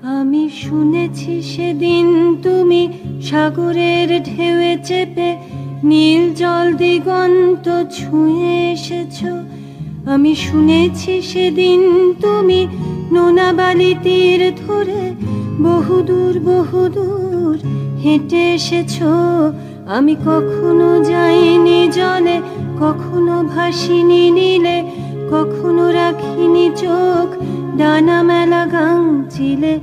আমি শুনেছি সেদিন তুমি সাগরের ঢেউয়ে চেপে নীল জল দিগন্ত ছুঁয়ে এসেছো। আমি শুনেছি সেদিন তুমি নোনা বালি তীর ধরে বহুদূর বহুদূর হেঁটে এসেছো। আমি কখনো যাইনি জলে, কখনো ভাসিনি নীলে, কখনো রাখিনি চোখ ডানা মেলা গাংচিলে।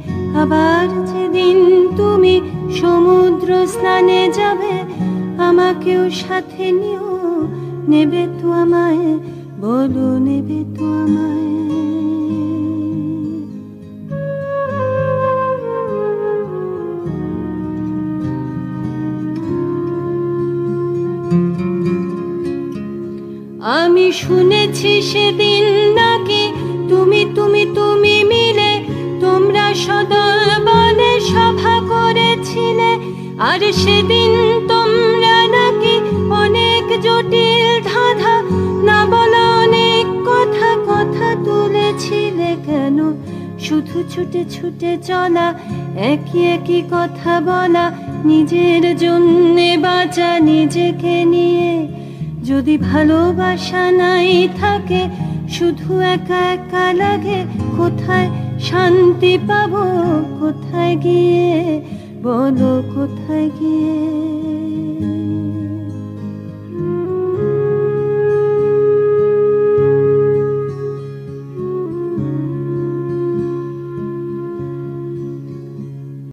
আবার যেদিন তুমি সমুদ্র স্নানে যাবে, আমাকেও সাথে নিও, নেবে তো আমায়, বলো নেবে তো আমায়। আমি শুনেছি সেদিন নাকি তুমি তুমি তুমি মিলে তোমরা সদল বলে সভা করেছিলে। আর সেদিন তোমরা নাকি অনেক জটিল ধাঁধা না বলা অনেক কথা কথা তুলেছিলে। কেন শুধু ছুটে ছুটে চলা, একই একই কথা বলা, নিজের জন্যে বাঁচা নিজেকে নিয়ে। যদি ভালোবাসা নাই থাকে, শুধু একা একা লাগে, কোথায় শান্তি পাবো, কোথায় গিয়ে, বলো কোথায় গিয়ে।